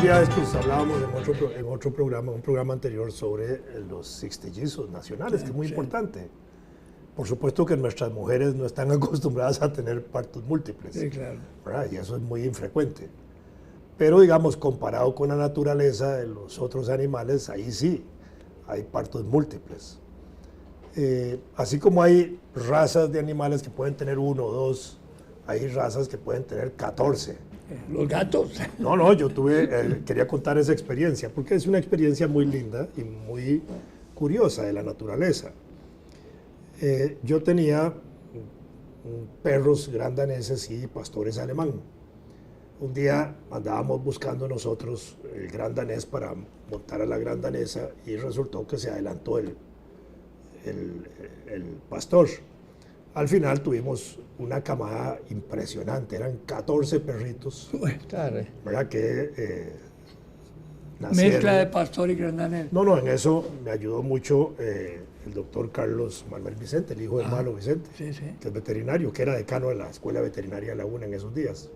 día de estos hablábamos en otro programa, un programa anterior, sobre los sextellizos nacionales, que es muy importante. Por supuesto que nuestras mujeres no están acostumbradas a tener partos múltiples, Sí, claro. ¿verdad? Y eso es muy infrecuente. Pero, digamos, comparado con la naturaleza de los otros animales, ahí sí hay partos múltiples. Así como hay razas de animales que pueden tener 1 o 2, hay razas que pueden tener 14. Los gatos. No, yo quería contar esa experiencia, porque es una experiencia muy linda y muy curiosa de la naturaleza. Yo tenía perros gran daneses y pastores alemán. Un día andábamos buscando nosotros el gran danés para montar a la gran danesa y resultó que se adelantó el pastor. Al final tuvimos una camada impresionante, eran 14 perritos, Claro. ¿verdad? Que nacieron. Mezcla de pastor y gran danés. No, en eso me ayudó mucho el doctor Carlos Manuel Vicente, el hijo de Malo Vicente, Sí, sí. que es veterinario, que era decano de la Escuela Veterinaria de Laguna en esos días.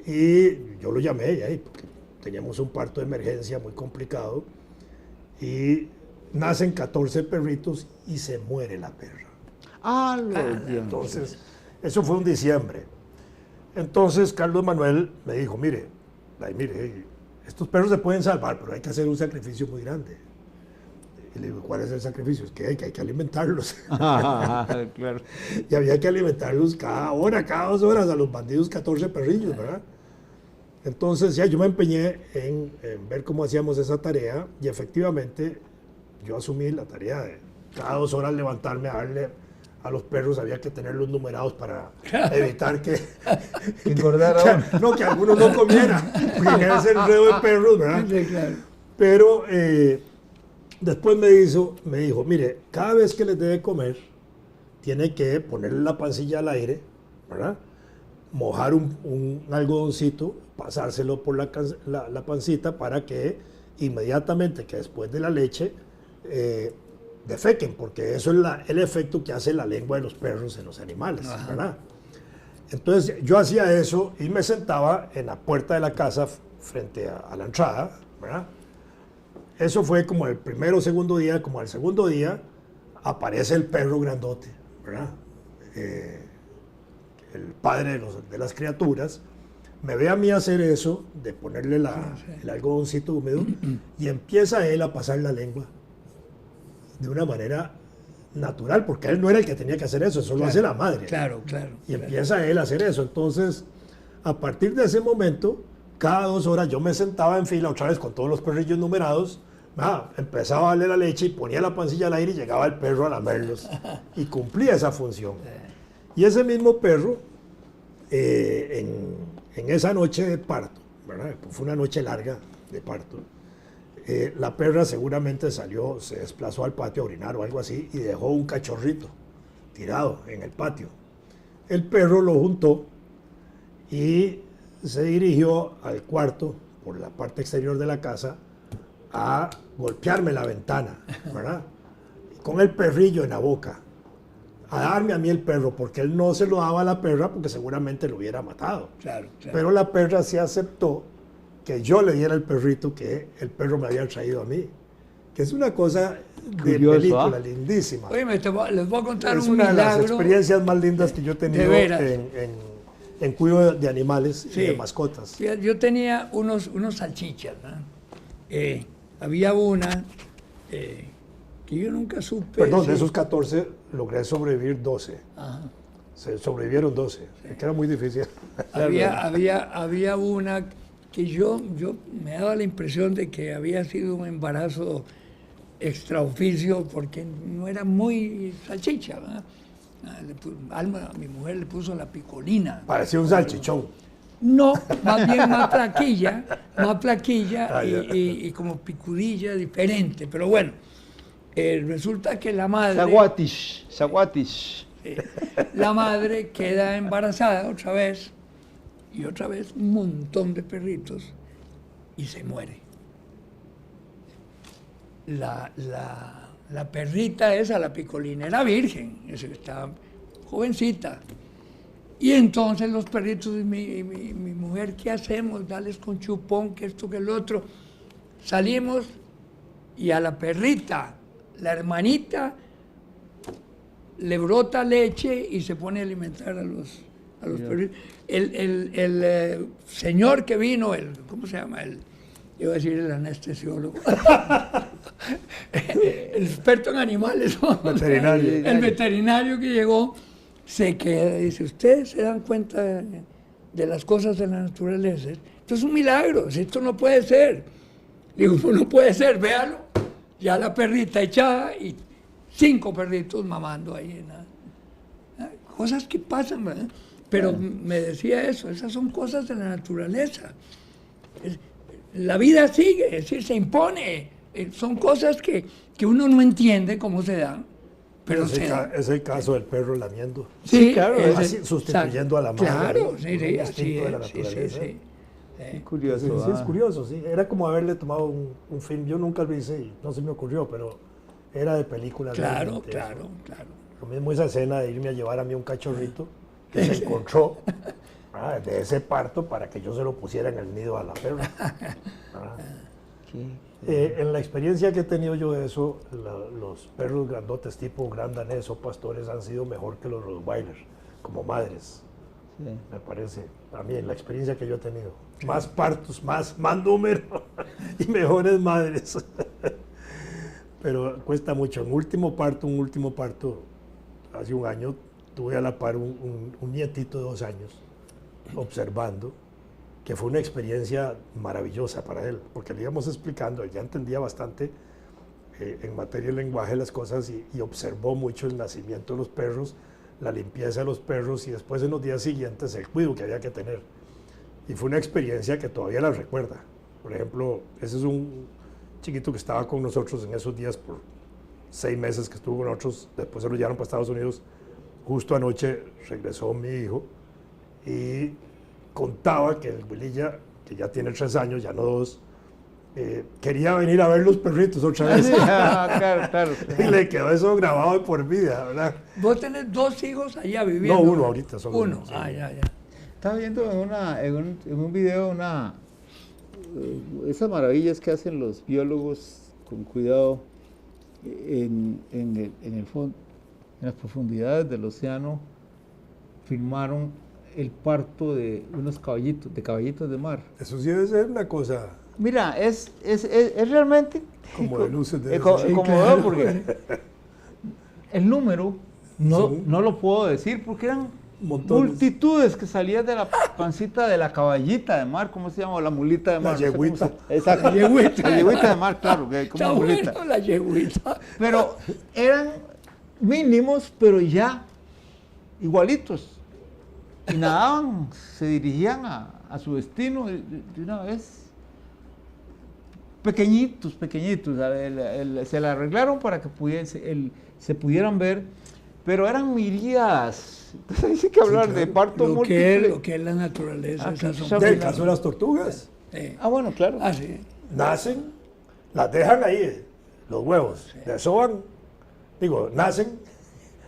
Y yo lo llamé ahí porque teníamos un parto de emergencia muy complicado y nacen 14 perritos y se muere la perra. Entonces, eso fue un diciembre. Entonces, Carlos Manuel me dijo, mire, estos perros se pueden salvar, pero hay que hacer un sacrificio muy grande. Y le digo, ¿cuál es el sacrificio? Es que hay que alimentarlos. Claro. Y había que alimentarlos cada hora, cada 2 horas a los bandidos 14 perrillos, ¿verdad? Entonces, ya yo me empeñé en ver cómo hacíamos esa tarea y efectivamente yo asumí la tarea de cada 2 horas levantarme a darle a los perros, había que tenerlos numerados para evitar que engordaran. que algunos no comieran, porque era ese enredo de perros, ¿verdad? Sí, claro. Pero después me dijo, mire, cada vez que les debe comer, tiene que ponerle la pancilla al aire, ¿verdad? Mojar un algodoncito, pasárselo por la pancita para que inmediatamente que después de la leche defequen, porque eso es el efecto que hace la lengua de los perros en los animales, ¿verdad? Entonces yo hacía eso y me sentaba en la puerta de la casa frente a la entrada, ¿verdad? Eso fue como el primero o segundo día. Como al segundo día aparece el perro grandote, ¿verdad? El padre de las criaturas me ve a mí hacer eso, de ponerle el algodoncito húmedo, y empieza él a pasar la lengua de una manera natural, porque él no era el que tenía que hacer eso lo hace la madre. Claro. Y empieza él a hacer eso. Entonces, a partir de ese momento, cada 2 horas yo me sentaba en fila otra vez con todos los perrillos numerados, empezaba a darle la leche y ponía la pancilla al aire y llegaba el perro a lamerlos y cumplía esa función. Y ese mismo perro, en esa noche de parto, ¿verdad? Fue una noche larga de parto, la perra seguramente salió, se desplazó al patio a orinar o algo así y dejó un cachorrito tirado en el patio. El perro lo juntó y se dirigió al cuarto por la parte exterior de la casa a golpearme la ventana, ¿verdad? Con el perrillo en la boca, a darme a mí el perro, porque él no se lo daba a la perra porque seguramente lo hubiera matado. Claro. Pero la perra sí aceptó que yo le diera el perrito que el perro me había traído a mí, que es una cosa de Curioso, película, lindísima. Oye, les voy a contar Es un una de las milagro. experiencias más lindas que yo he tenido veras. en cuidado de animales y Sí. de mascotas. Fíjate, yo tenía unos salchichas, ¿no? Había una que yo nunca supe. Perdón, de esos 14 logré sobrevivir 12. Ajá. Sobrevivieron 12, que era muy difícil. Había una que yo me daba la impresión de que había sido un embarazo extraoficio porque no era muy salchicha, ¿verdad? Alma, mi mujer le puso la picolina. Parecía un salchichón. No, más bien más plaquilla Ah, ya. y como picudilla diferente. Pero bueno, resulta que la madre... Saguatish. La madre queda embarazada otra vez, y otra vez un montón de perritos, y se muere. La perrita esa, la picolina, era virgen, estaba jovencita. Y entonces los perritos, mi mujer mujer, ¿qué hacemos? Dales con chupón, que esto, que el otro. Salimos y a la perrita, la hermanita, le brota leche y se pone a alimentar a los perritos. El señor que vino, ¿cómo se llama? Iba a decir el anestesiólogo. El experto en animales. Veterinario. El veterinario que llegó se queda y dice, ¿ustedes se dan cuenta de las cosas de la naturaleza? Esto es un milagro, esto no puede ser. Digo, pues no puede ser, véalo. Ya la perrita echada y 5 perritos mamando ahí. Cosas que pasan, ¿verdad? Pero me decía eso, esas son cosas de la naturaleza. La vida sigue, es decir, se impone. Son cosas que uno no entiende cómo se dan, pero es el caso del perro lamiendo. Sí, claro. Sustituyendo a la madre. Claro, ahí, sí, un así instinto de la es. Sí, naturaleza. sí. Curioso. Sí, es curioso, sí. Era como haberle tomado un film. Yo nunca lo hice y no se me ocurrió, pero era de película. Claro. Lo mismo esa escena de irme a llevar a mí un cachorrito que se encontró de ese parto para que yo se lo pusiera en el nido a la perra. En la experiencia que he tenido yo de eso, los perros grandotes tipo gran danés o pastores han sido mejor que los rottweiler como madres. Sí. Me parece, a mí, en la experiencia que yo he tenido. Más partos, más número y mejores madres. Pero cuesta mucho. Un último parto, hace un año, tuve a la par un nietito de 2 años, observando, que fue una experiencia maravillosa para él, porque le íbamos explicando, él ya entendía bastante en materia de lenguaje las cosas y observó mucho el nacimiento de los perros, la limpieza de los perros y después en los días siguientes el cuidado que había que tener. Y fue una experiencia que todavía la recuerda. Por ejemplo, ese es un chiquito que estaba con nosotros en esos días por 6 meses que estuvo con nosotros, después se lo llevaron para Estados Unidos. Justo anoche regresó mi hijo y contaba que el Wililla, que ya tiene 3 años, ya no 2, quería venir a ver los perritos otra vez. Claro. Y le quedó eso grabado de por vida, ¿verdad? ¿Vos tenés 2 hijos allá viviendo? No, uno ahorita, solo uno. Sí. Ya. Estaba viendo en un video esas maravillas que hacen los biólogos con cuidado en el fondo, en las profundidades del océano. Filmaron el parto de unos caballitos de mar. Eso sí debe ser una cosa Mira, es realmente como de luces de conmovedor porque el número no lo puedo decir porque eran montones. multitudes que salían de la pancita de la caballita de mar, ¿cómo se llama? La mulita de mar. La yegüita. Exacto. La yegüita de mar, claro, que como Está mulita. bueno la yegüita. Pero eran mínimos, pero ya igualitos. Y nadaban, se dirigían a su destino de una vez. Pequeñitos. Se la arreglaron para que se pudieran ver, pero eran miríadas. Entonces hay que hablar de parto múltiple. Lo que es la naturaleza. Esas son Del caso de las tortugas. Bueno, claro. Sí. Nacen, las dejan ahí, los huevos, desoban, nacen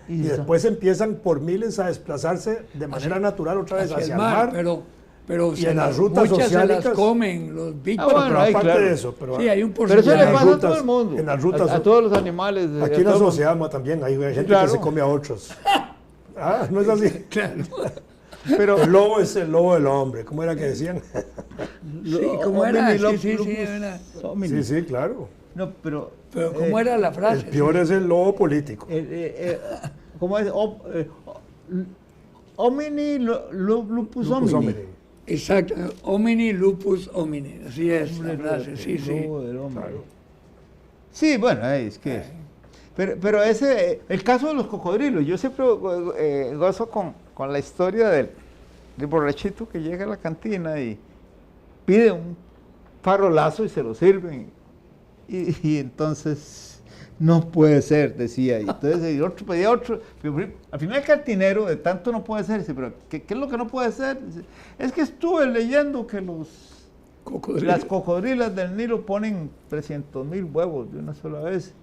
y después empiezan por miles a desplazarse de manera natural otra vez hacia el mar. Pero y en las rutas muchas oceánicas se las comen los bichos. Pero aparte claro. de eso, sí, hay un Pero eso porcentaje. le pasa a rutas- todo el mundo. en las rutas- a todos los animales. aquí en la sociedad también hay gente Claro. que se come a otros. No es así. Claro. Pero El lobo es el lobo del hombre, ¿cómo era que decían? Sí, ¿cómo era? Sí, era. Sí, claro. No, pero Pero ¿cómo era la frase? El peor es el lobo político. ¿cómo es? Homini lupus homini. Exacto. Homini lupus homini. Así es la frase. Sí. Lobo del hombre. Claro. Sí, bueno, es que... Pero el caso de los cocodrilos, yo siempre gozo con la historia del borrachito que llega a la cantina y pide un farolazo y se lo sirven. Y entonces, no puede ser, decía. Y entonces el otro pedía otro. Pero al final el cantinero, de tanto no puede ser, dice, pero ¿qué es lo que no puede ser? Dice, es que estuve leyendo que las cocodrilas del Nilo ponen 300,000 huevos de una sola vez.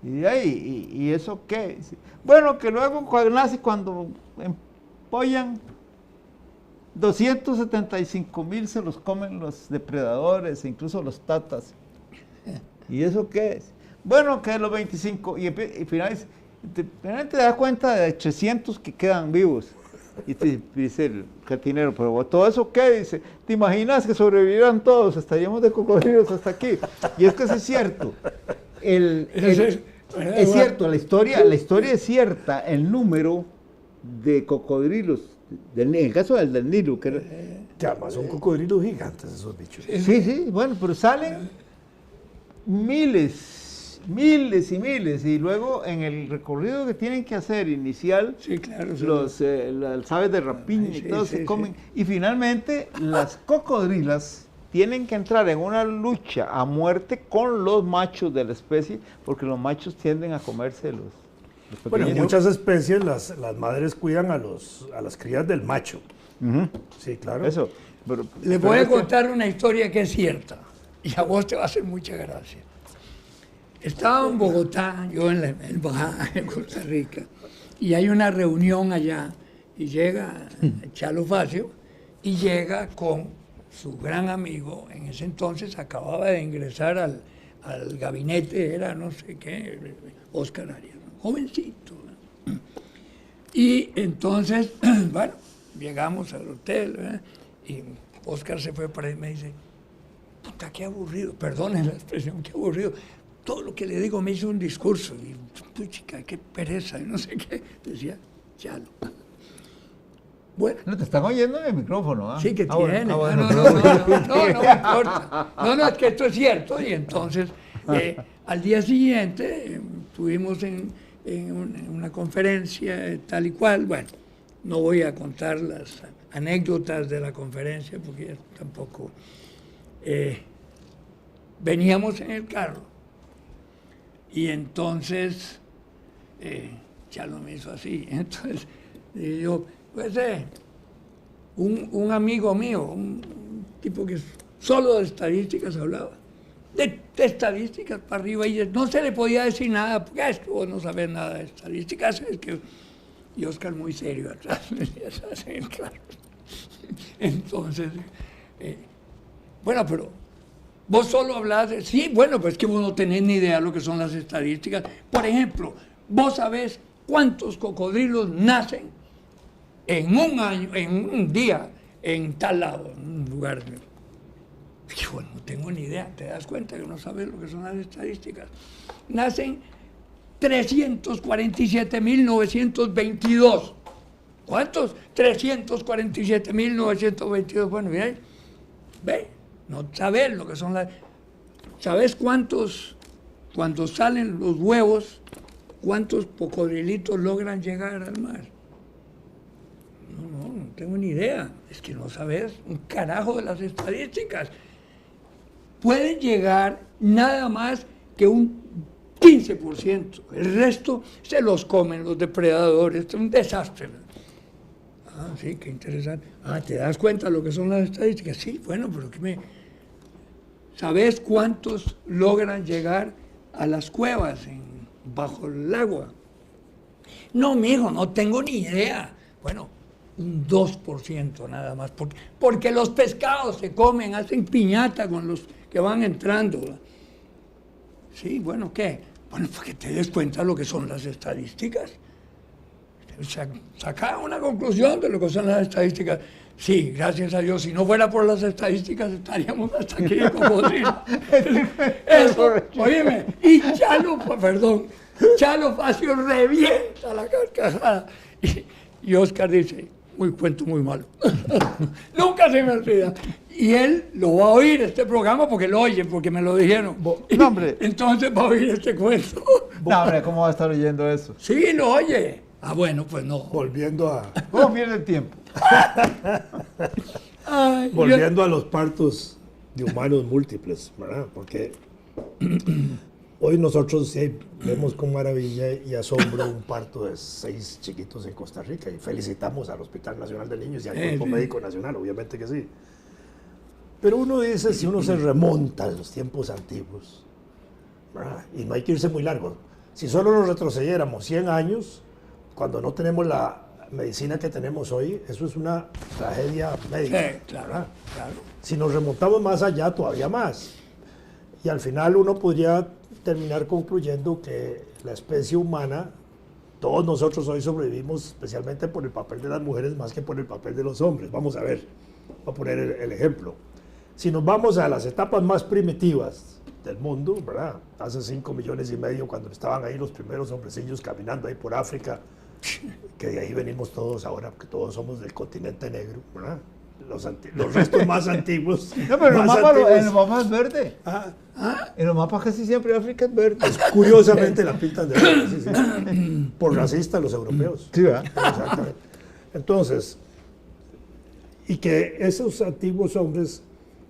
¿Y eso qué? Bueno, que luego nace cuando empollan, 275,000 se los comen los depredadores, incluso los tatas. ¿Y eso qué es? Bueno, que los 25, y finalmente te das cuenta de 300 que quedan vivos. Y te dice el cantinero, pero ¿todo eso qué? Dice, ¿te imaginas que sobrevivieran todos? Estaríamos de cocodrilos hasta aquí. Y es que eso es cierto. Es cierto, la historia es cierta, el número de cocodrilos, en el caso del Nilo, que además son cocodrilos gigantes esos bichos. sí, bueno, pero salen miles y miles, y luego en el recorrido que tienen que hacer inicial, Sí, claro. las aves de rapiña y todo se comen, y finalmente las cocodrilas tienen que entrar en una lucha a muerte con los machos de la especie, porque los machos tienden a comerse los Bueno, en pequeños. muchas especies las madres cuidan a las crías del macho. Ujú. Sí, claro. Eso. Les voy a contar una historia que es cierta y a vos te va a hacer mucha gracia. Estaba en Bogotá, yo en la embajada de Costa Rica, y hay una reunión allá, y llega Chalo Facio, y llega con su gran amigo, en ese entonces acababa de ingresar al gabinete, era no sé qué, Oscar Arias, jovencito. Y entonces, bueno, llegamos al hotel, ¿verdad? Y Oscar se fue para ahí y me dice, puta, qué aburrido, perdonen la expresión, qué aburrido. Todo lo que le digo me hizo un discurso. Y, puchica, qué pereza, y no sé qué. Decía, Chalo. Bueno. No, te están oyendo en el micrófono, ¿ah? Sí, que tiene. Bueno. No me importa. No, es que esto es cierto. Y entonces, al día siguiente, estuvimos en una conferencia tal y cual. Bueno, no voy a contar las anécdotas de la conferencia porque tampoco... veníamos en el carro y entonces Chalo me hizo así. Entonces yo, pues un amigo mío, un tipo que solo de estadísticas hablaba, de estadísticas para arriba, y no se le podía decir nada, porque es que vos no sabes nada de estadísticas, es que... Y Oscar muy serio atrás, en el carro. Entonces, bueno, pero vos solo hablas de... Sí, bueno, pues es que vos no tenés ni idea de lo que son las estadísticas. Por ejemplo, vos sabés cuántos cocodrilos nacen en un año, en un día, en tal lado, en un lugar. Y bueno, no tengo ni idea, te das cuenta que no sabes lo que son las estadísticas. Nacen 347.922. ¿Cuántos? 347.922. Bueno, miren, ve, no sabes lo que son las... ¿Sabes cuántos, cuando salen los huevos, cuántos cocodrilitos logran llegar al mar? No tengo ni idea. Es que no sabes un carajo de las estadísticas. Pueden llegar nada más que un 15%. El resto se los comen los depredadores. Es un desastre. Ah, sí, qué interesante. Ah, ¿te das cuenta de lo que son las estadísticas? Sí, bueno, pero ¿sabes cuántos logran llegar a las cuevas bajo el agua? No, mijo, no tengo ni idea. Bueno, un 2% nada más. Porque los pescados se comen, hacen piñata con los que van entrando. Sí, bueno, ¿qué? Bueno, para que te des cuenta de lo que son las estadísticas. Saca una conclusión de lo que son las estadísticas. Sí, gracias a Dios. Si no fuera por las estadísticas, estaríamos hasta aquí de cocodrilo. Eso, oíme, y Chalo Facio revienta la carcajada. Y Oscar dice, cuento muy malo. Nunca se me olvida. Y él lo va a oír este programa porque lo oye, porque me lo dijeron. No, hombre. Entonces va a oír este cuento. No, hombre, ¿cómo va a estar oyendo eso? Sí, lo oye. Ah, bueno, pues no. Volviendo a ¿Cómo pierde el tiempo? Ay, volviendo a los partos de humanos múltiples, ¿verdad? Porque hoy nosotros sí vemos con maravilla y asombro un parto de 6 chiquitos en Costa Rica y felicitamos al Hospital Nacional de Niños y al Cuerpo sí. Médico Nacional, obviamente que sí. Pero uno dice, si uno se remonta a los tiempos antiguos, ¿verdad? Y no hay que irse muy largo, si solo nos retrocediéramos 100 años, cuando no tenemos la medicina que tenemos hoy, eso es una tragedia médica. Sí, claro, ¿verdad? claro. Si nos remontamos más allá, todavía más. Y al final uno podría terminar concluyendo que la especie humana, todos nosotros hoy sobrevivimos especialmente por el papel de las mujeres más que por el papel de los hombres. Vamos a ver, voy a poner el ejemplo. Si nos vamos a las etapas más primitivas del mundo, ¿verdad? Hace 5 millones y medio, cuando estaban ahí los primeros hombrecillos caminando ahí por África, que de ahí venimos todos ahora, porque todos somos del continente negro, ¿verdad? Los restos más antiguos. No, pero más en los mapas es verde. Ah, En los mapas casi siempre África es verde. curiosamente la pintan de verde, sí, sí. Por racistas los europeos. Sí, ¿verdad? Exactamente. Entonces, y que esos antiguos hombres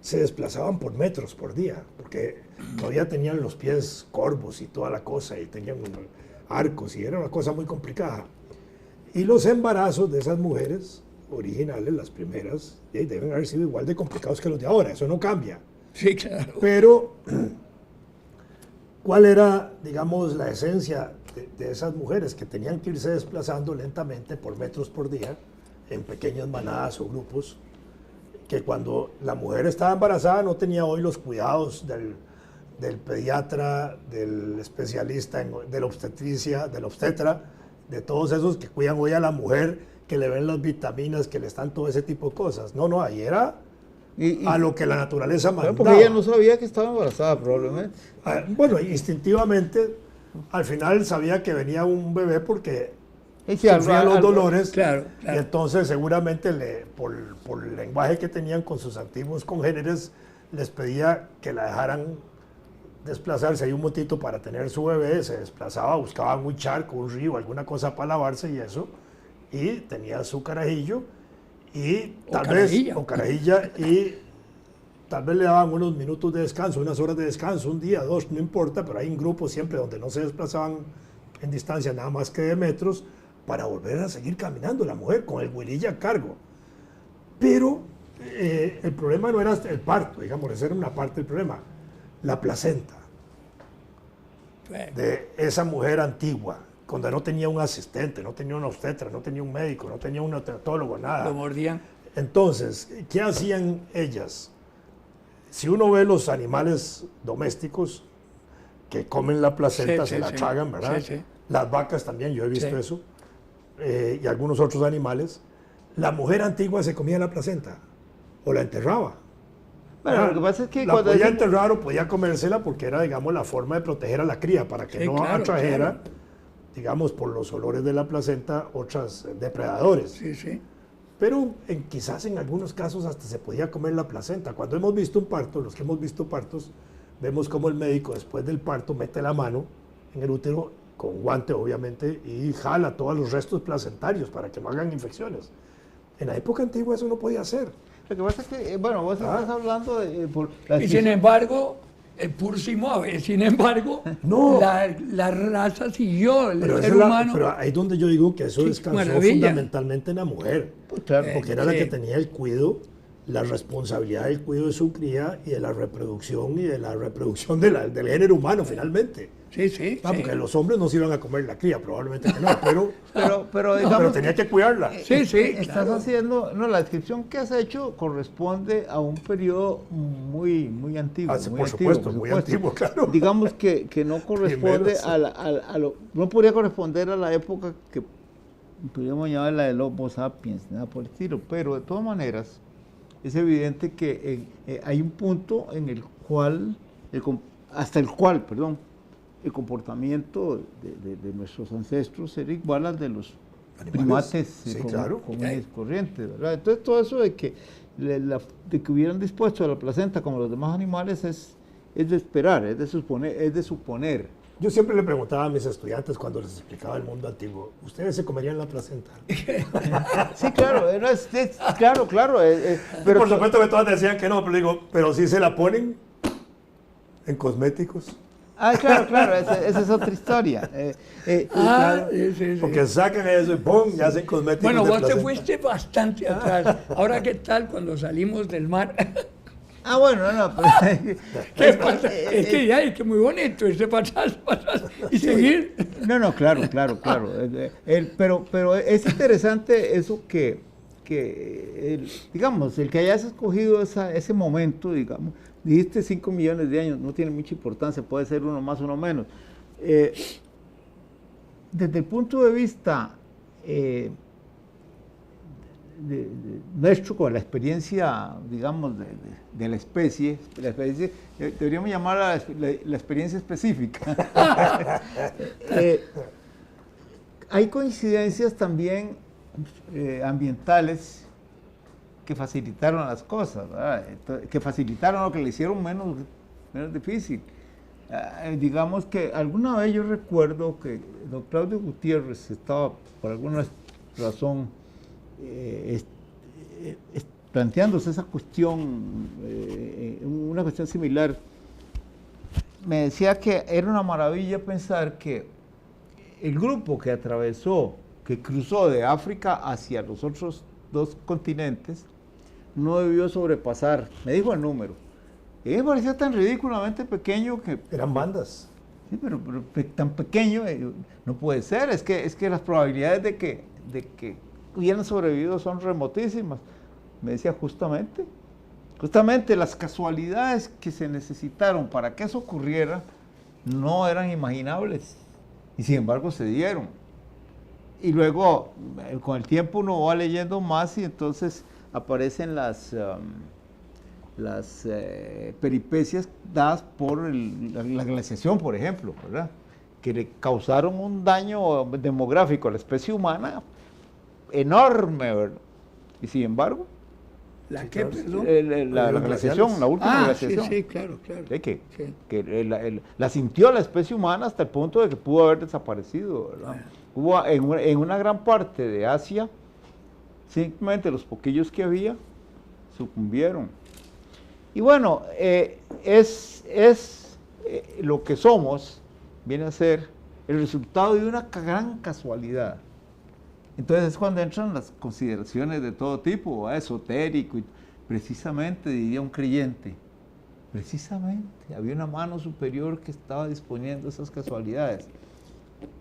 se desplazaban por metros por día, porque todavía tenían los pies corvos y toda la cosa, y tenían arcos, y era una cosa muy complicada. Y los embarazos de esas mujeres originales, las primeras, deben haber sido igual de complicados que los de ahora, eso no cambia. Sí, claro. Pero, ¿cuál era, digamos, la esencia de esas mujeres que tenían que irse desplazando lentamente por metros por día, en pequeñas manadas o grupos, que cuando la mujer estaba embarazada no tenía hoy los cuidados del pediatra, del especialista, de la obstetricia, del obstetra, de todos esos que cuidan hoy a la mujer, que le ven las vitaminas, que le están todo ese tipo de cosas. No, ahí era a lo que la naturaleza mandaba. Porque ella no sabía que estaba embarazada, probablemente. Bueno, instintivamente, al final sabía que venía un bebé porque Y si sufría los dolores. Claro, Y claro. entonces seguramente por el lenguaje que tenían con sus antiguos congéneres, les pedía que la dejaran desplazarse ahí un momentito para tener su bebé, se desplazaba, buscaba un charco, un río, alguna cosa para lavarse y eso, y tenía su carajillo, y o carajilla, y tal vez le daban unos minutos de descanso, unas horas de descanso, un día, 2, no importa, pero hay un grupo siempre donde no se desplazaban en distancia nada más que de metros, para volver a seguir caminando la mujer con el huililla a cargo. Pero el problema no era el parto, digamos, esa era una parte del problema, la placenta de esa mujer antigua, cuando no tenía un asistente, no tenía una obstetra, no tenía un médico, no tenía un neonatólogo, nada. Lo mordían. Entonces, ¿qué hacían ellas? Si uno ve los animales domésticos que comen la placenta, se la tragan, ¿verdad? Sí, sí. Las vacas también, yo he visto Sí. eso, y algunos otros animales. La mujer antigua se comía la placenta o la enterraba. Bueno, lo que pasa es que la cuando podía dicen- enterrar o podía comérsela porque era, digamos, la forma de proteger a la cría para que Sí, no claro, atrajera, claro. digamos, por los olores de la placenta, otras depredadores. Sí, sí. Pero quizás en algunos casos hasta se podía comer la placenta. Cuando hemos visto un parto, los que hemos visto partos, vemos cómo el médico después del parto mete la mano en el útero, con guante obviamente, y jala todos los restos placentarios para que no hagan infecciones. En la época antigua eso no podía hacer. Lo que pasa es que, bueno, vos estás hablando de... Y sin embargo, pur si mueve, sin embargo, No. la raza siguió, el Pero, ser humano. pero ahí es donde yo digo que eso Qué descansó maravilla. fundamentalmente en la mujer. Pues claro, Porque era la Sí. que tenía el cuidado, la responsabilidad del cuidado de su cría y de la reproducción del género humano finalmente. Sí, sí. Ah, sí. porque los hombres no se iban a comer la cría, probablemente que no, pero, pero digamos... pero tenía que cuidarla. Sí, sí, Estás claro. haciendo... No, la descripción que has hecho corresponde a un periodo muy, muy antiguo. Ah, sí, muy por antiguo, supuesto, muy antiguo, claro. Digamos que no corresponde Primeros. no podría corresponder a la época que podríamos llamar la del Homo sapiens, nada por el estilo, pero de todas maneras es evidente que hay un punto en el cual, hasta el cual, perdón, el comportamiento de nuestros ancestros era igual al de los Animales. primates Sí, claro. comunes y corrientes, ¿verdad? Entonces todo eso de que hubieran dispuesto a la placenta como los demás animales es de esperar, es de suponer. Yo siempre le preguntaba a mis estudiantes cuando les explicaba el mundo antiguo, ¿ustedes se comerían la placenta? Sí, claro, claro. Pero por supuesto que todas decían que no, pero digo, pero si se la ponen en cosméticos. Claro, esa es otra historia. Claro. Sí, sí, sí. Porque sacan eso y ¡pum! Ya hacen cosméticos. Bueno, de vos te placenta. fuiste bastante atrás. Ahora, ¿qué tal cuando salimos del mar? Ah, bueno, no, pero... ¿Qué pasa? Es que ya, es que muy bonito, irse para atrás y seguir. No, claro. Pero es interesante eso digamos, el que hayas escogido ese momento, digamos, dijiste 5 millones de años, no tiene mucha importancia, puede ser uno más, uno menos. Desde el punto de vista nuestro, con la experiencia, digamos, de la especie, deberíamos llamarla la experiencia específica. Hay coincidencias también ambientales que facilitaron las cosas, ¿verdad? Que facilitaron lo que le hicieron menos difícil. Digamos que alguna vez yo recuerdo que don Claudio Gutiérrez estaba, por alguna razón, planteándose esa cuestión, una cuestión similar. Me decía que era una maravilla pensar que el grupo que cruzó de África hacia los otros 2 continentes, no debió sobrepasar, me dijo el número, y me parecía tan ridículamente pequeño que... Eran bandas. Sí, pero tan pequeño no puede ser, es que las probabilidades de que hubieran sobrevivido son remotísimas. Me decía justamente las casualidades que se necesitaron para que eso ocurriera no eran imaginables, y sin embargo se dieron. Y luego, con el tiempo uno va leyendo más y entonces aparecen las peripecias dadas por la glaciación, por ejemplo, ¿verdad? Que le causaron un daño demográfico a la especie humana enorme, ¿verdad? Y sin embargo, ¿La qué, perdón? la glaciación, la última glaciación. Sí, claro. Que la sintió la especie humana hasta el punto de que pudo haber desaparecido, ¿verdad? Hubo en una gran parte de Asia, simplemente los poquillos que había sucumbieron. Y bueno, lo que somos viene a ser el resultado de una gran casualidad. Entonces es cuando entran las consideraciones de todo tipo, esotérico, y precisamente, diría un creyente, precisamente había una mano superior que estaba disponiendo esas casualidades.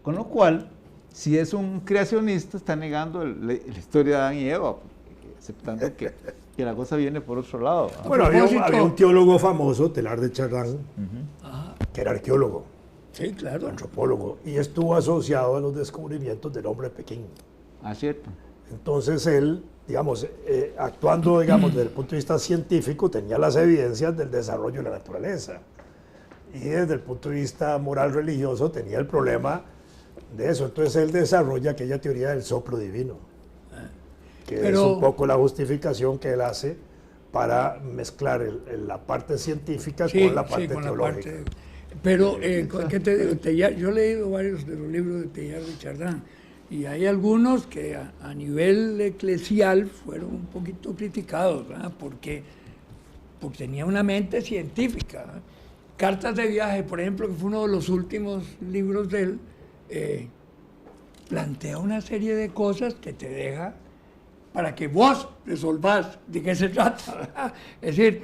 Con lo cual, si es un creacionista, está negando la historia de Adán y Eva, aceptando que la cosa viene por otro lado. Bueno, había un teólogo famoso, Teilhard de Chardin, que era arqueólogo, sí, claro, antropólogo, y estuvo asociado a los descubrimientos del hombre pequeño. Ah, cierto. Entonces él, digamos, actuando, digamos, desde el punto de vista científico, tenía las evidencias del desarrollo de la naturaleza. Y desde el punto de vista moral religioso tenía el problema de eso. Entonces él desarrolla aquella teoría del soplo divino, que es un poco la justificación que él hace para mezclar la parte científica con la parte teológica. Pero, ¿qué te digo? Yo he leído varios de los libros de Teilhard de Chardin, y hay algunos que a nivel eclesial fueron un poquito criticados, ¿verdad? Porque tenía una mente científica, ¿verdad? Cartas de viaje, por ejemplo, que fue uno de los últimos libros de él, plantea una serie de cosas que te deja para que vos resolvás de qué se trata, ¿verdad? Es decir,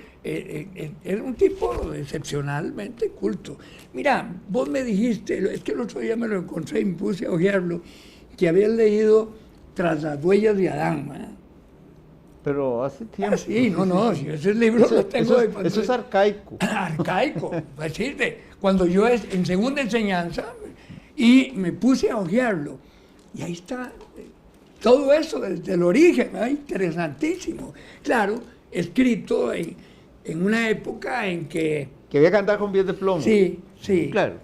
era un tipo excepcionalmente culto. Mira, vos me dijiste, es que el otro día me lo encontré y me puse a ojearlo, que habías leído Tras las huellas de Adán, ¿verdad? Pero hace tiempo. Sí, no, si ese libro lo tengo de cuando... Eso es arcaico. Arcaico, es decir, cuando yo en segunda enseñanza, y me puse a ojearlo, y ahí está todo eso desde el origen, ¿verdad? Interesantísimo. Claro, escrito en una época en que... Que había que andar con pies de plomo. Sí, claro.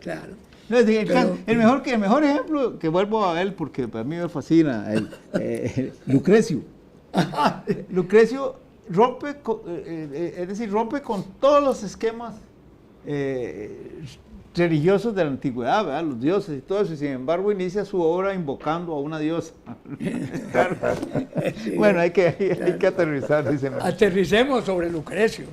No, el mejor ejemplo que vuelvo a él, porque a mí me fascina, Lucrecio. Lucrecio rompe con todos los esquemas religiosos de la antigüedad, ¿verdad? Los dioses y todo eso, y sin embargo inicia su obra invocando a una diosa. Bueno, hay que aterrizar, dice. Aterricemos sobre Lucrecio.